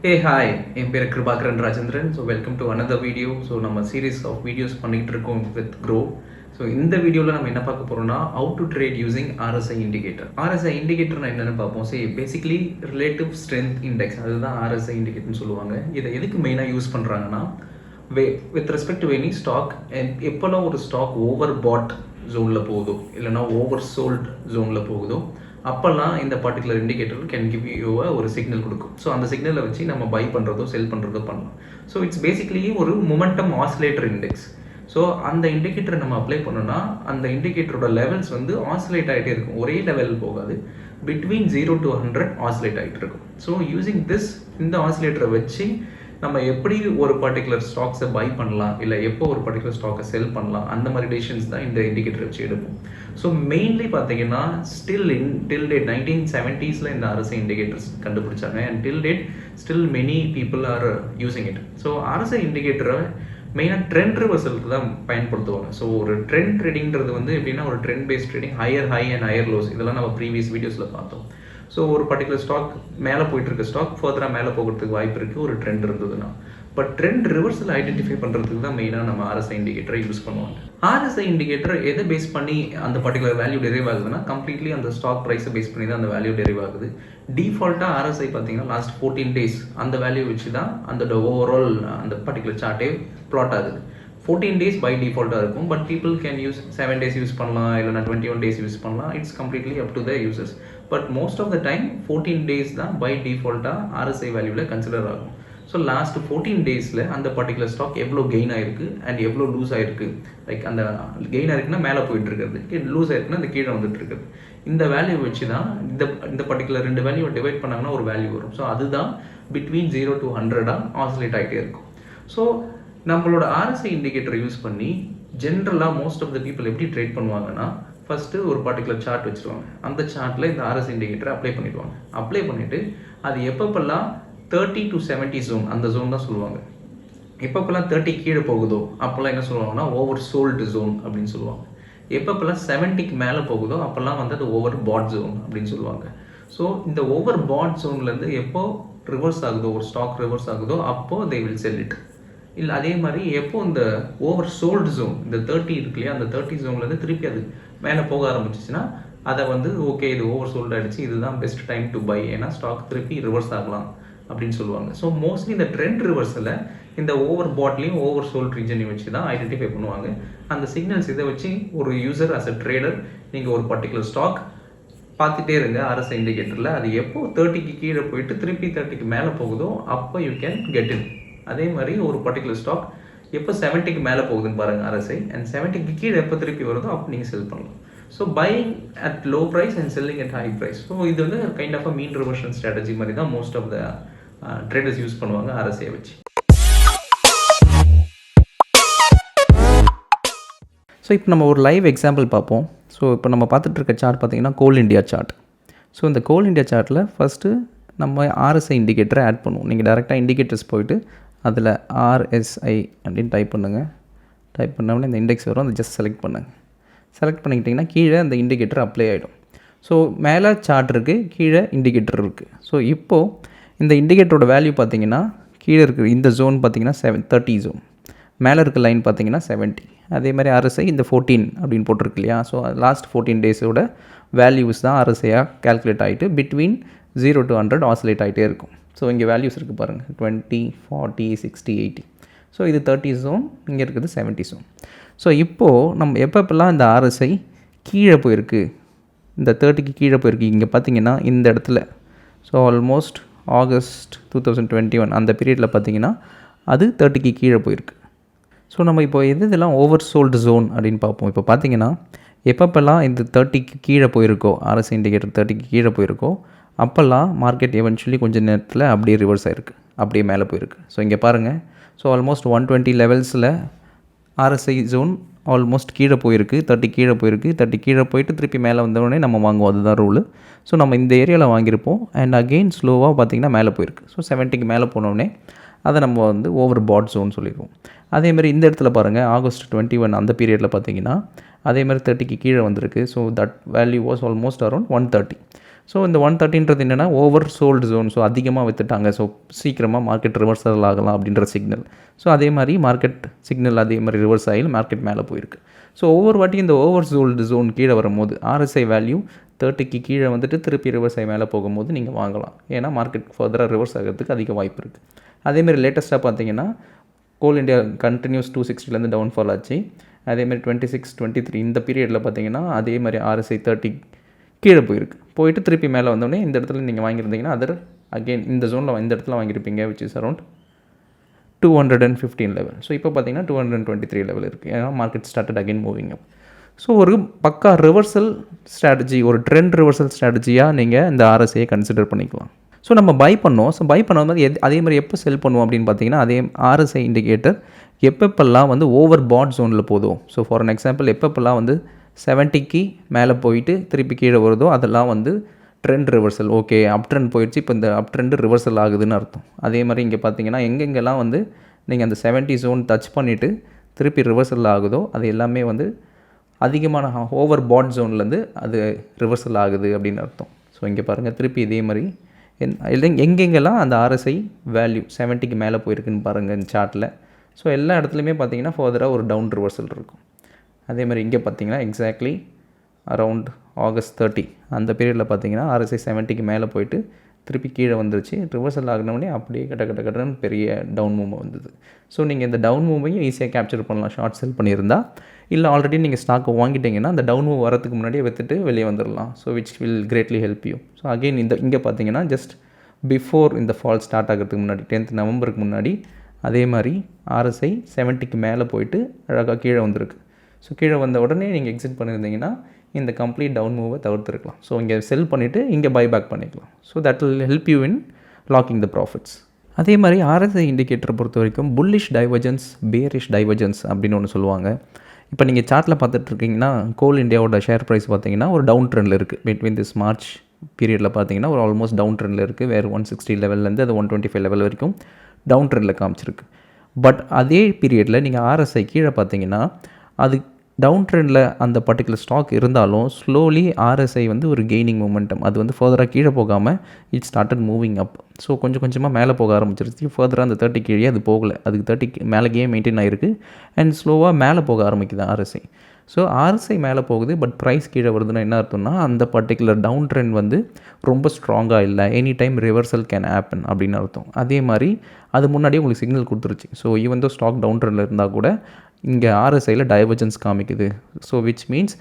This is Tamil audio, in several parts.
Hey hi, என் பேர் Kirubakaran Rajendran. So welcome to another video. So நம்ம சீரீஸ் ஆஃப் வீடியோஸ் பண்ணிகிட்டு இருக்கோம் வித் க்ரோ. ஸோ இந்த வீடியோவில் நம்ம என்ன பார்க்க போகிறோம்னா how to trade using RSI indicator. RSI indicator என்னென்னு பார்ப்போம். பேசிக்கலி ரிலேட்டிவ் ஸ்ட்ரென்த் இண்டெக்ஸ், அதுதான் RSI indicatorன்னு சொல்லுவாங்க. இதை எதுக்கு மெயினாக யூஸ் பண்ணுறாங்கன்னா with respect to any stock, எப்போல்லாம் ஒரு ஸ்டாக் ஓவர் பாட் ஜோனில் போகுதோ இல்லைனா ஓவர் சோல்ட் ஜோனில் போகுதோ அப்போல்லாம் இந்த particular indicator can give you ஒரு சிக்னல் கொடுக்கும். ஸோ அந்த சிக்னலை வச்சு நம்ம பை பண்ணுறதோ செல் பண்ணுறதோ பண்ணலாம். ஸோ இட்ஸ் பேசிக்லி ஒரு மொமெண்டம் ஆசிலேட்டர் இண்டெக்ஸ். ஸோ அந்த இண்டிகேட்டரை நம்ம அப்ளை பண்ணோன்னா அந்த இண்டிகேட்டரோட லெவல்ஸ் வந்து ஆசிலேட் ஆகிட்டே இருக்கும், ஒரே லெவல் போகாது, பிட்வீன் 0 to 100 ஆசிலேட் ஆகிட்டு இருக்கும். ஸோ யூஸிங் திஸ், இந்த ஆசிலேட்டரை வச்சு நம்ம எப்படி ஒரு பர்டிகுலர் ஸ்டாக்ஸை பை பண்ணலாம் இல்லை எப்போ ஒரு பர்டிகுலர் ஸ்டாக்கை செல் பண்ணலாம், அந்த மாதிரி டெசிஷன்ஸ் தான் இந்த இண்டிகேட்டர் வச்சு எடுப்போம். ஸோ மெயின்லி பார்த்தீங்கன்னா டில் டேட் 1970s இந்த RSI இண்டிகேட்டர்ஸ் கண்டுபிடிச்சாங்க. And till date still many people are using it. So RSI இண்டிகேட்டரை மெயினாக ட்ரெண்ட் ரிவர்சலுக்கு தான் பயன்படுத்துவாங்க. ஸோ ஒரு ட்ரெண்ட் ட்ரேடிங்கிறது வந்து எப்படின்னா ஒரு trend based trading, higher high and higher lows, இதெல்லாம் நம்ம ப்ரீவியஸ் வீடியோஸில் பார்த்தோம். ஸோ ஒரு பர்டிகுலர் ஸ்டாக் மேலே போயிட்டுருக்க ஸ்டாக் ஃபர்தராக மேலே போகிறதுக்கு வாய்ப்பு இருக்குது ஒரு ட்ரெண்ட் இருந்ததுன்னா. பட் ட்ரெண்ட் ரிவர்சல் ஐடென்டிஃபை பண்ணுறதுக்கு தான் மெயினாக நம்ம RSI இண்டிகேட்டரை யூஸ் பண்ணுவாங்க. RSI இண்டிகேட்டர் எதை பேஸ் பண்ணி அந்த பர்டிகுலர் வேல்யூ டெரைவ் ஆகுதுன்னா கம்ப்ளீட்லி அந்த ஸ்டாக் ப்ரைஸை பேஸ் பண்ணி தான் அந்த வேல்யூ டெரைவ் ஆகுது. டிஃபால்ட்டாக RSI பார்த்தீங்கன்னா லாஸ்ட் 14 days அந்த வேல்யூ வச்சு தான் அந்த ஓவரால் அந்த பர்டிகுலர் சார்ட்டே ப்ளாட் ஆகுது. 14 days பை டிஃபால்ட்டாக இருக்கும். But people can use 7 days use பண்ணலாம், இல்லைனா 21 days யூஸ் பண்ணலாம். It's completely up to the users. But most of the time 14 days தான் பை டிஃபால்ட்டாக RSI வேல்யூவில் கன்சிடர் ஆகும். ஸோ லாஸ்ட் 14 daysல அந்த பர்டிகுலர் ஸ்டாக் எவ்வளோ கெயின் ஆயிருக்கு அண்ட் எவ்வளோ லூஸ் ஆயிருக்கு. லைக் அந்த கெயின் ஆயிருக்குன்னா மேலே போயிட்டு இருக்கிறது, லூஸ் ஆயிருக்குன்னா அந்த கீழே வந்துட்டு இருக்குது. இந்த வேல்யூ வச்சு தான் இந்த பர்டிகுலர் ரெண்டு வேல்யூவை டிவைட் பண்ணாங்கன்னா ஒரு வேல்யூ வரும். ஸோ அதுதான் பிட்வீன் 0 to 100 ஆசிலேட் ஆகிட்டே இருக்கும். ஸோ நம்மளோட RSI இண்டிகேட்டர் யூஸ் பண்ணி ஜென்ரலாக மோஸ்ட் ஆஃப் த பீப்புள் எப்படி ட்ரேட் பண்ணுவாங்கன்னா, ஃபஸ்ட்டு ஒரு பர்டிகுலர் சார்ட் வச்சுருவாங்க. அந்த சார்ட்டில் இந்த RSI இண்டிகேட்டரை அப்ளை பண்ணிடுவாங்க. அப்ளை பண்ணிவிட்டு அது எப்பப்பெல்லாம் 30 to 70 ஜோன், அந்த ஜோன் தான் சொல்லுவாங்க. எப்பப்பெல்லாம் 30 கீழே போகுதோ அப்போல்லாம் என்ன சொல்லுவாங்கன்னா ஓவர் சோல்டு ஜோன் அப்படின்னு சொல்லுவாங்க. எப்பப்பெல்லாம் 70க்கு மேலே போகுதோ அப்போல்லாம் வந்து அது ஓவர் பாட் ஜோன் அப்படின்னு சொல்லுவாங்க. ஸோ இந்த ஓவர் பாட் ஜோன்லேருந்து எப்போ ரிவர்ஸ் ஆகுதோ, ஒரு ஸ்டாக் ரிவர்ஸ் ஆகுதோ அப்போது தே வில் செல் இட். இல்லை அதே மாதிரி எப்போ இந்த ஓவர் சோல்டு ஜோன், இந்த 30 இருக்கு இல்லையா, அந்த 30 ஜோன்லேருந்து திருப்பி அது மேலே போக ஆரம்பிச்சிச்சுன்னா அதை வந்து ஓகே இது ஓவர் சோல்டு ஆகிடுச்சு, இதுதான் பெஸ்ட் டைம் டு பை, ஏன்னா ஸ்டாக் திருப்பி ரிவர்ஸ் ஆகலாம் அப்படின்னு சொல்லுவாங்க. ஸோ மோஸ்ட்லி இந்த ட்ரெண்ட் ரிவர்ஸில் இந்த ஓவர் பாட்லையும் ஓவர் சோல்ட் ரீஜனையும் வச்சு தான் ஐடென்டிஃபை பண்ணுவாங்க. அந்த சிக்னல்ஸ் இதை வச்சு ஒரு யூசர் அஸ் அ ட்ரேடர் நீங்கள் ஒரு பர்டிகுலர் ஸ்டாக் பார்த்துட்டே இருங்க RSI இண்டிகேட்டரில். அது எப்போ 30க்கு கீழே போயிட்டு திருப்பி 30க்கு மேலே போகுதோ அப்போ யூ கேன் கெட் இன். அதே மாதிரி ஒரு பர்டிகுலர் ஸ்டாக் எப்போ 70க்கு மேலே போகுதுன்னு பாருங்கள் RSI, அண்ட் 70க்கு கீழே எப்போ திருப்பி வருதோ அப்போ நீங்கள் செல் பண்ணலாம். So buying at low price and selling at high price. So இது வந்து kind of a mean reversion strategy மாதிரி தான் most of the traders use பண்ணுவாங்க RSI வச்சு. ஸோ இப்போ நம்ம ஒரு லைவ் எக்ஸாம்பிள் பார்ப்போம். ஸோ இப்போ நம்ம பார்த்துட்டு இருக்க சார்ட் பார்த்திங்கன்னா கோல் இண்டியா சார்ட். ஸோ இந்த கோல் இண்டியா சார்ட்டில் ஃபஸ்ட்டு நம்ம RSI இண்டிகேட்டரை ஆட் பண்ணுவோம். நீங்கள் டேரெக்டாக இண்டிகேட்டர்ஸ் போய்ட்டு அதில் RSI அப்படின்னு டைப் பண்ணுங்கள். டைப் பண்ணோம்னா இந்த இண்டெக்ஸ் வரும், அதை ஜஸ்ட் செலக்ட் பண்ணுங்கள். செலக்ட் பண்ணிக்கிட்டிங்கன்னா கீழே அந்த இண்டிகேட்டர் அப்ளை ஆகிடும். ஸோ மேலே சார்ட் இருக்குது, கீழே இண்டிகேட்டர் இருக்குது. ஸோ இப்போது இந்த இண்டிகேட்டரோட வேல்யூ பார்த்தீங்கன்னா கீழே இருக்குது இந்த ஜோன் பார்த்தீங்கன்னா 30 ஜோன், மேலே இருக்க லைன் பார்த்தீங்கன்னா 70. அதே மாதிரி RSI இந்த 14 அப்படின்னு போட்டிருக்கு இல்லையா. ஸோ லாஸ்ட் 14 daysோட வேல்யூஸ் தான் RSIயாக கேல்குலேட் ஆகிட்டு பிட்வீன் 0 to 100 ஆசிலேட் ஆகிட்டே இருக்கும். ஸோ இங்கே வேல்யூஸ் இருக்குது பாருங்கள், 20, 40, 60, 80. ஸோ இது 30 ஜோன், இங்கே இருக்குது 70 ஜோன். ஸோ இப்போது நம்ம எப்பப்பெல்லாம் இந்த RSI கீழே போயிருக்கு, இந்த 30க்கு கீழே போயிருக்கு, இங்கே பார்த்தீங்கன்னா இந்த இடத்துல, ஸோ ஆல்மோஸ்ட் ஆகஸ்ட் 2021 அந்த பீரியடில் பார்த்தீங்கன்னா அது 30க்கு கீழே போயிருக்கு. ஸோ நம்ம இப்போ இதெல்லாம் ஓவர் சோல்டு ஜோன் அப்படின்னு பார்ப்போம். இப்போ பார்த்தீங்கன்னா எப்பப்பெல்லாம் இந்த 30க்கு கீழே போயிருக்கோ, RSI இண்டிகேட்டர் 30க்கு கீழே போயிருக்கோ அப்போல்லாம் மார்க்கெட் எவென்ச்சுவலி கொஞ்சம் நேரத்தில் அப்படியே ரிவர்ஸ் ஆகிருக்கு, அப்படியே மேலே போயிருக்கு. ஸோ இங்கே பாருங்கள், ஸோ ஆல்மோஸ்ட் 120 லெவல்ஸில் RSI ஜோன் ஆல்மோஸ்ட் கீழே போயிருக்கு, 30 கீழே போயிருக்கு. 30 கீழே போயிட்டு திருப்பி மேலே வந்தோடனே நம்ம வாங்குவோம், அதுதான் ரூலு. ஸோ நம்ம இந்த ஏரியாவில் வாங்கியிருப்போம் அண்ட் அகெயின் ஸ்லோவாக பார்த்திங்கன்னா மேலே போயிருக்கு. ஸோ 70க்கு மேலே போனோடனே அதை நம்ம வந்து ஓவர் பாட் ஜோன் சொல்லிடுவோம். அதேமாதிரி இந்த இடத்துல பாருங்கள், ஆகஸ்ட் 21 அந்த பீரியடில் பார்த்தீங்கன்னா அதேமாதிரி 30க்கு கீழே வந்திருக்கு. So that value was almost around 130. So இந்த 130ன்றது என்னென்னா ஓவர் சோல்டு ஜோன். ஸோ அதிகமாக விற்றுட்டாங்க, ஸோ சீக்கிரமாக மார்க்கெட் ரிவர்சல் ஆகலாம் அப்படின்ற சிக்னல். ஸோ அதே மாதிரி மார்க்கெட் சிக்னல் அதே மாதிரி ரிவர்ஸ் ஆகி மார்க்கெட் மேலே போயிருக்கு. ஸோ ஒவ்வொரு வாட்டி இந்த ஓவர் சோல்டு ஜோன் கீழே வரும்போது RSI வேல்யூ 30க்கு கீழே வந்துட்டு திருப்பி ரிவர்ஸ் ஆகி மேலே போகும்போது நீங்கள் வாங்கலாம். ஏன்னா மார்க்கெட் ஃபர்தராக ரிவர்ஸ் ஆகிறதுக்கு அதிக வாய்ப்பு இருக்குது. அதேமாதிரி லேட்டஸ்ட்டாக பார்த்தீங்கன்னா கோல் இண்டியா கண்டினியூஸ் 260லேருந்து டவுன்ஃபால் ஆச்சு. அதேமாதிரி 26, 23 இந்த பீரியடில் பார்த்தீங்கன்னா அதே மாதிரி RSI 30 கீழே போயிட்டு திருப்பி மேலே வந்தோடனே இந்த இடத்துல நீங்கள் வாங்கியிருந்தீங்கன்னா அதர் அகெயின் இந்த ஜோனில் இந்த இடத்துல வாங்கியிருப்பீங்க, which is around 215 level. So இப்போ பார்த்தீங்கன்னா 223 லெவல் இருக்குது. ஏன்னா market started again moving up. So ஒரு பக்கா ரிவர்சல் ஸ்ட்ராட்டஜி, ஒரு ட்ரெண்ட் ரிவர்சல் ஸ்ட்ராட்டஜியாக நீங்கள் இந்த RSIயை கன்சிடர் பண்ணிக்கலாம். ஸோ நம்ம பை பண்ணோம். ஸோ பை பண்ணும்போது அதே மாதிரி எப்போ செல் பண்ணுவோம் அப்படின்னு பார்த்தீங்கன்னா அதே RSI இண்டிகேட்டர் எப்பப்பெல்லாம் வந்து ஓவர் பாட் ஜோனில் போதும். ஸோ ஃபார் அன் எக்ஸாம்பிள் எப்பப்பெல்லாம் வந்து 70க்கு மேலே போயிட்டு திருப்பி கீழே வருதோ அதெல்லாம் வந்து ட்ரெண்ட் ரிவர்சல். ஓகே, அப் ட்ரெண்ட் போயிடுச்சு, இப்போ இந்த அப் ட்ரெண்டு ரிவர்சல் ஆகுதுன்னு அர்த்தம். அதே மாதிரி இங்கே பார்த்தீங்கன்னா எங்கெங்கெல்லாம் வந்து நீங்கள் அந்த 70 ஜோன் டச் பண்ணிவிட்டு திருப்பி ரிவர்சல் ஆகுதோ அது எல்லாமே வந்து அதிகமான ஓவர் பாட் ஜோன்லேருந்து அது ரிவர்சல் ஆகுது அப்படின்னு அர்த்தம். ஸோ இங்கே பாருங்கள், திருப்பி இதே மாதிரி எங்கெங்கெல்லாம் அந்த RSI வேல்யூ 70க்கு மேலே போயிருக்குன்னு பாருங்கள் இந்த சார்ட்டில். ஸோ எல்லா இடத்துலையுமே பார்த்தீங்கன்னா ஃபர்தராக ஒரு டவுன் ரிவர்சல் இருக்கும். அதே மாதிரி இங்கே பார்த்தீங்கன்னா எக்ஸாக்ட்லி அரவுண்ட் ஆகஸ்ட் 30 அந்த பீரியடில் பார்த்தீங்கன்னா RSI 70க்கு மேலே போயிட்டு திருப்பி கீழே வந்துருச்சு. ரிவர்சல் ஆகினோடனே அப்படியே கட்டன்னு பெரிய டவுன் மூவ் வந்தது. ஸோ நீங்கள் இந்த டவுன் மூவையும் ஈஸியாக கேப்சர் பண்ணலாம் ஷார்ட் செல் பண்ணியிருந்தா. இல்லை ஆல்ரெடி நீங்கள் ஸ்டாக்கை வாங்கிட்டீங்கன்னா அந்த டவுன் மூவ் வரதுக்கு முன்னாடியே விற்றுட்டு வெளியே வந்துடலாம். So which will greatly help you. So again இங்கே பார்த்தீங்கன்னா ஜஸ்ட் பிஃபோர் இந்த ஃபால் ஸ்டார்ட் ஆகிறதுக்கு முன்னாடி 10th நவம்பருக்கு முன்னாடி அதே மாதிரி RSI 70க்கு மேலே போயிட்டு அழகாக கீழே வந்திருக்கு. ஸோ கீழே வந்த உடனே நீங்கள் எக்ஸிட் பண்ணியிருந்தீங்கன்னா இந்த கம்ப்ளீட் டவுன் மூவை தவிர்த்துருக்கலாம். ஸோ இங்கே செல் பண்ணிவிட்டு இங்கே பைபேக் பண்ணிக்கலாம். So that will help you in locking the profits. அதே மாதிரி RSI இண்டிகேட்டரை பொறுத்த வரைக்கும் புல்லிஷ் டைவர்ஜென்ஸ், பேரிஷ் டைவர்ஜென்ஸ் அப்படின்னு ஒன்று சொல்லுவாங்க. இப்போ நீங்கள் சார்ட்டில் பார்த்துட்ருக்கீங்கன்னா கோல் இண்டியாவோட ஷேர் ப்ரைஸ் பார்த்தீங்கன்னா ஒரு டவுன் ட்ரெண்டில் இருக்குது. பிட்வீன் திஸ் மார்ச் பீரியடில் பார்த்தீங்கன்னா ஒரு ஆல்மோஸ்ட் டவுன் ட்ரெண்டில் இருக்குது. வேறு 160 லெவல்லேருந்து அது 125 லெவல் வரைக்கும் டவுன் ட்ரெண்டில் காமிச்சிருக்கு. பட் அதே பீரியடில் நீங்கள் RSI கீழே பார்த்தீங்கன்னா அது டவுன் ட்ரெண்டில் அந்த பர்டிகுலர் ஸ்டாக் இருந்தாலும் ஸ்லோலி RSI வந்து ஒரு கெய்னிங் மூமெண்டம், அது வந்து ஃபர்தராக கீழே போகாமல் it started moving up. So கொஞ்சம் கொஞ்சமாக மேலே போக ஆரம்பிச்சிருச்சு. ஃபர்தராக அந்த 30 கீழே அது போகலை, அதுக்கு 30 மேலேயே மெயின்டைன் ஆகிருக்கு அண்ட் ஸ்லோவாக மேலே போக ஆரம்பிக்குது RSI. ஸோ RSI மேலே போகுது, பட் ப்ரைஸ் கீழே வருதுன்னா என்ன அர்த்தம்னா அந்த பர்டிகுலர் டவுன் ட்ரெண்ட் வந்து ரொம்ப ஸ்ட்ராங்காக இல்லை, any time reversal can happen அப்படின்னு அர்த்தம். அதே மாதிரி அது முன்னாடியே உங்களுக்கு சிக்னல் கொடுத்துருச்சு. So even though stock down ட்ரெண்டில் இருந்தால் கூட இங்கே RSIயில் டைவர்ஜென்ஸ் காமிக்குது. ஸோ விச் மீன்ஸ்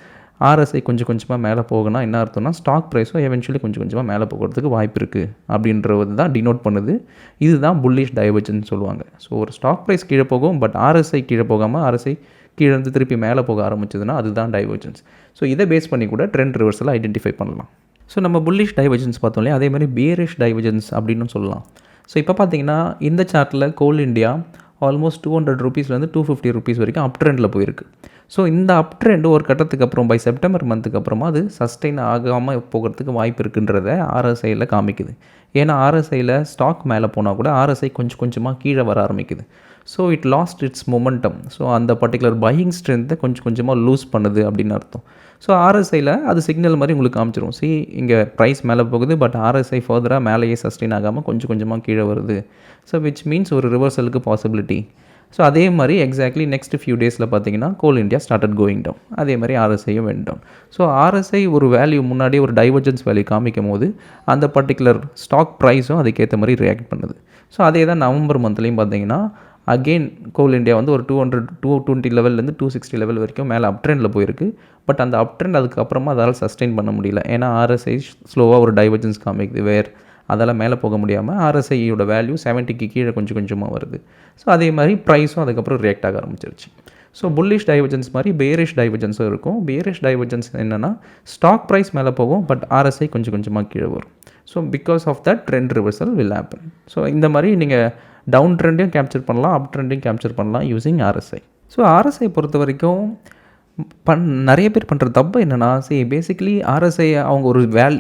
RSI கொஞ்சம் கொஞ்சமாக மேலே போகனா என்ன அர்த்தம்னா ஸ்டாக் ப்ரைஸும் எவென்ச்சுவலி கொஞ்சம் கொஞ்சமாக மேலே போகிறதுக்கு வாய்ப்பு இருக்குது அப்படின்றது தான் டினோட் பண்ணுது. இதுதான் புல்லிஷ் டைவர்ஜென்ஸ் சொல்லுவாங்க. ஸோ ஒரு ஸ்டாக் ப்ரைஸ் கீழே போகும், பட் RSI கீழே போகாமல் RSI கீழே இருந்து திருப்பி மேலே போக ஆரம்பிச்சதுன்னா அதுதான் டைவர்ஜென்ஸ். ஸோ இதை பேஸ் பண்ணி கூட ட்ரெண்ட் ரிவர்சலை ஐடென்டிஃபை பண்ணலாம். ஸோ நம்ம புல்லிஷ் டைவர்ஜென்ஸ் பார்த்தோம் இல்லையா, அதே மாதிரி பேரிஷ் டைவர்ஜென்ஸ் அப்படின்னு சொல்லலாம். ஸோ இப்போ பார்த்தீங்கன்னா இந்த சார்ட்டில் கோல் இண்டியா ஆல்மோஸ்ட் 200 ரூபீஸ்லேருந்து 250 ரூபீஸ் வரைக்கும் அப் ட்ரெண்டில் போயிருக்கு. ஸோ இந்த அப் ட்ரெண்ட் ஒரு கட்டத்துக்கு அப்புறம் பை செப்டம்பர் மந்த்துக்கு அப்புறமா அது சஸ்டெயின் ஆகாமல் போகிறதுக்கு வாய்ப்பு இருக்குன்றத RSIயில் காமிக்குது. ஏன்னா RSIயில் ஸ்டாக் மேலே போனால் கூட RSI கொஞ்சம் கொஞ்சமாக கீழே வர ஆரம்பிக்குது. So it last it's momentum. So அந்த பர்டிகுலர் பையிங் ஸ்ட்ரென்த்தை கொஞ்சம் கொஞ்சமாக லூஸ் பண்ணுது அப்படின்னு அர்த்தம். ஸோ RSIயில் அது சிக்னல் மாதிரி உங்களுக்கு காமிச்சிரும். இங்கே ப்ரைஸ் மேலே போகுது, பட் RSI ஃபர்தராக மேலேயே சஸ்டெயின் ஆகாமல் கொஞ்சம் கொஞ்சமாக கீழே வருது. ஸோ விச் மீன்ஸ் ஒரு ரிவர்சலுக்கு பாசிபிலிட்டி. ஸோ அதே மாதிரி எக்ஸாக்ட்லி நெக்ஸ்ட் ஃபியூ டேஸில் பார்த்தீங்கன்னா கோல் இண்டியா ஸ்டார்டட் கோயிங் டவுன். அதே மாதிரி RSIயும் வென்ட் டவுன். ஸோ RSI ஒரு வேல்யூ முன்னாடியே ஒரு டைவர்ஜென்ஸ் வேல்யூ காமிக்கும் போது அந்த பர்டிகுலர் ஸ்டாக் ப்ரைஸும் அதுக்கேற்ற மாதிரி ரியாக்ட் பண்ணுது. ஸோ அதே தான் நவம்பர் மந்த்லேயும் பார்த்தீங்கன்னா அகெயின் கோல் இண்டியா வந்து ஒரு 220 லெவல்லேருந்து 260 லெவல் வரைக்கும் மேலே அப் ட்ரெண்டில் போயிருக்கு. பட் அந்த அப் ட்ரெண்ட் அதுக்கப்புறமா அதால் சஸ்டெயின் பண்ண முடியல. ஏன்னா RSI ஸ்லோவாக ஒரு டைவர்ஜென்ஸ் காமிக்குது, அதால் மேலே போக முடியாமல் RSIயோட வேல்யூ 70க்கு கீழே கொஞ்சம் கொஞ்சமாக வருது. ஸோ அதே மாதிரி ப்ரைஸும் அதுக்கப்புறம் ரியாக்ட் ஆக ஆரம்பிச்சிருச்சு. ஸோ புல்லிஷ் டைவர்ஜென்ஸ் மாதிரி பேரிஷ் டைவர்ஜென்ஸும் இருக்கும். பேரிஷ் டைவர்ஜென்ஸ் என்னென்னா ஸ்டாக் ப்ரைஸ் மேலே போகும், பட் RSI கொஞ்சம் கொஞ்சமாக கீழே வரும். So because of that trend reversal will happen. So இந்த மாதிரி நீங்கள் டவுன் ட்ரெண்டையும் கேப்சர் பண்ணலாம், அப் ட்ரெண்டையும் கேப்சர் பண்ணலாம் யூஸிங் RSI. ஸோ RSI பொறுத்த வரைக்கும் நிறைய பேர் பண்ணுற தப்பு என்னென்னா, பேசிக்கலி RSI அவங்க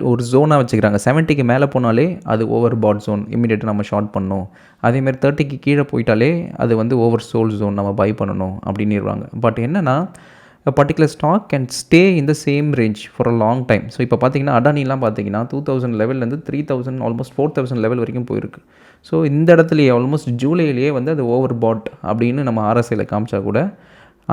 ஒரு ஜோனாக வச்சுக்கிறாங்க. 70க்கு மேலே போனாலே அது ஓவர் பாட் ஜோன், இமீடியட்டாக நம்ம ஷார்ட் பண்ணணும். அதேமாதிரி 30க்கு கீழே போயிட்டாலே அது வந்து ஓவர் சோல்ட் ஜோன், நம்ம பை பண்ணணும் அப்படின்னுருவாங்க. பட் என்னென்னா a particular stock can stay in the same range for a long time. So இப்போ பார்த்தீங்கன்னா அடானிலாம் பார்த்தீங்கன்னா 2000 லெவல்லேருந்து 3000 ஆல்மோஸ்ட் 4000 லெவல் வரைக்கும் போயிருக்கு. ஸோ இந்த இடத்துலையே ஆல்மோஸ்ட் ஜூலையிலேயே வந்து அது ஓவர் பாட் அப்படின்னு நம்ம ஆர்எஸ்ஐயில் காமிச்சா கூட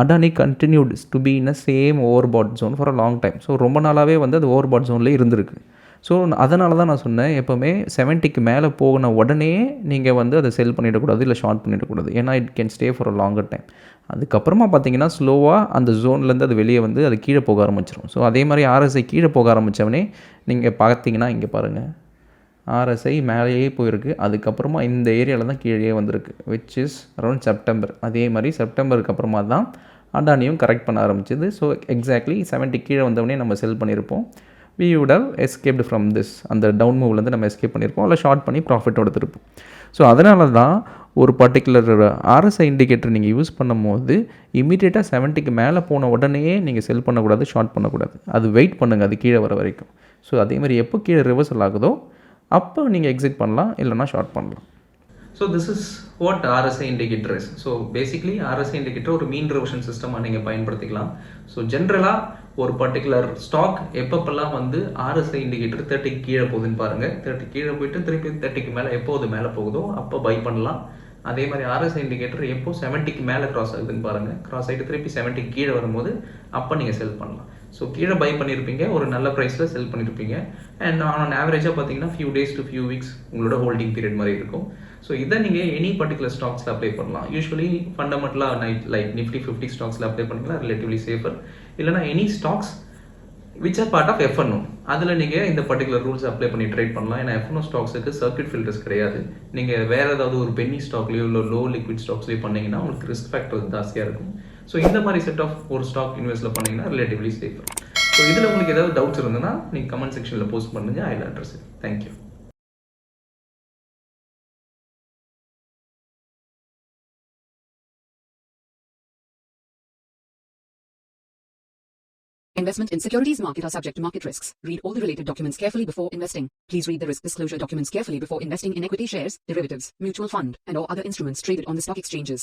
Adani continued to be in a same over bought zone for a long time. So ரொம்ப நாளாகவே வந்து அது ஓவர் பாட் ஜோன்லேயே இருந்திருக்கு. ஸோ அதனால தான் நான் சொன்னேன், எப்போவுமே 70க்கு மேலே போகின உடனே நீங்கள் வந்து அதை செல் பண்ணிடக்கூடாது, இல்லை ஷார்ட் பண்ணிடக்கூடாது. ஏன்னா it can stay for a longer time. அதுக்கப்புறமா பார்த்தீங்கன்னா ஸ்லோவாக அந்த ஜோன்லேருந்து அது வெளியே வந்து அது கீழே போக ஆரம்பிச்சிடும். ஸோ அதே மாதிரி ஆர்எஸ்ஐ கீழே போக ஆரம்பித்தவனே நீங்கள் பார்த்தீங்கன்னா இங்கே பாருங்கள், ஆர்எஸ்ஐ மேலேயே போயிருக்கு. அதுக்கப்புறமா இந்த ஏரியாவில் தான் கீழே வந்திருக்கு, விச் இஸ் அரௌண்ட் செப்டம்பர். அதே மாதிரி செப்டம்பருக்கு அப்புறமா தான் அடானியும் கரெக்ட் பண்ண ஆரம்பிச்சிது. ஸோ எக்ஸாக்ட்லி 70 கீழே வந்தவொடனே நம்ம செல் பண்ணியிருப்போம். we would have escaped from this. அந்த டவுன் மூவ்லேருந்து நம்ம எஸ்கேப் பண்ணியிருப்போம், இல்லை ஷார்ட் பண்ணி ப்ராஃபிட் எடுத்துருப்போம். ஸோ அதனால தான் ஒரு பர்டிகுலர் ஆர்எஸ்ஐ இண்டிகேட்டர் நீங்கள் யூஸ் பண்ணும்போது இமீடியட்டாக 70க்கு மேலே போன உடனே நீங்கள் செல் பண்ணக்கூடாது, ஷார்ட் பண்ணக்கூடாது. அது வெயிட் பண்ணுங்கள் அது கீழே வர வரைக்கும். ஸோ அதே மாதிரி எப்போ கீழே ரிவர்சல் ஆகுதோ அப்போ நீங்கள் எக்ஸிட் பண்ணலாம், இல்லைனா ஷார்ட் பண்ணலாம். So this is what RSI indicator is. So basically RSI indicator ஒரு மீன் ரிவர்ஷன் சிஸ்டமாக நீங்கள் பயன்படுத்திக்கலாம். ஸோ ஜென்ரலாக ஒரு பர்டிகுலர் ஸ்டாக் எப்பப்பெல்லாம் வந்து RSI இண்டிகேட்டர் 30க்கு கீழே போகுதுன்னு பாருங்கள். 30 கீழே போயிட்டு திருப்பி 30க்கு மேலே எப்போது மேலே போகுதோ அப்போ பை பண்ணலாம். அதே மாதிரி RSI இண்டிகேட்டர் எப்போ 70க்கு மேலே கிராஸ் ஆகுதுன்னு பாருங்கள். கிராஸ் ஆகிட்டு திருப்பி 70க்கு கீழே வரும்போது அப்போ நீங்கள் செல் பண்ணலாம். ஸோ கீழே பை பண்ணியிருப்பீங்க, ஒரு நல்ல ப்ரைஸில் செல் பண்ணியிருப்பீங்க. அண்ட் ஆன் ஆவரேஜாக பார்த்தீங்கன்னா few days to few weeks உங்களோட ஹோல்டிங் பீரியட் மாதிரி இருக்கும். ஸோ இதை நீங்கள் எனி பர்டிகுலர் ஸ்டாக்ஸில் அப்ளை பண்ணலாம். யூஸ்வலி ஃபண்டமெண்டலாக லைக் நிஃப்டி 50 ஸ்டாக்ஸில் அப்ளை பண்ணிக்கலாம், ரிலேட்டிவ்லி சேஃபர். இல்லைனா any stocks which are part of FNO, அதில் நீங்கள் இந்த பர்டிகுலர் ரூல்ஸ் அப்ளை பண்ணி ட்ரேட் பண்ணலாம். ஏன்னா எஃப்என்ஓ ஸ்டாக்ஸுக்கு சர்க்யூட் ஃபில்டர்ஸ் கிடையாது. நீங்கள் வேறு ஏதாவது ஒரு பென்னி ஸ்டாக்லேயோ இல்லை லோ லிக்விட் ஸ்டாக்ஸ்லேயோ பண்ணிங்கன்னா உங்களுக்கு ரிஸ்க் ஃபேக்டர் ஜாஸ்தியாக இருக்கும். ஸோ இந்த மாதிரி செட் ஆஃப் ஒரு ஸ்டாக் இன்வெஸ்ட்டில் பண்ணிங்கன்னா ரிலேட்டிவ்லி சேஃபர். ஸோ இதில் உங்களுக்கு ஏதாவது டவுட்ஸ் இருந்ததுன்னா நீங்கள் கமெண்ட் செக்ஷனில் போஸ்ட் பண்ணுங்கள், I will address it. Thank you. Investment in securities market are subject to market risks. Read all the related documents carefully before investing. Please read the risk disclosure documents carefully before investing in equity shares, derivatives, mutual fund, and or other instruments traded on the stock exchanges.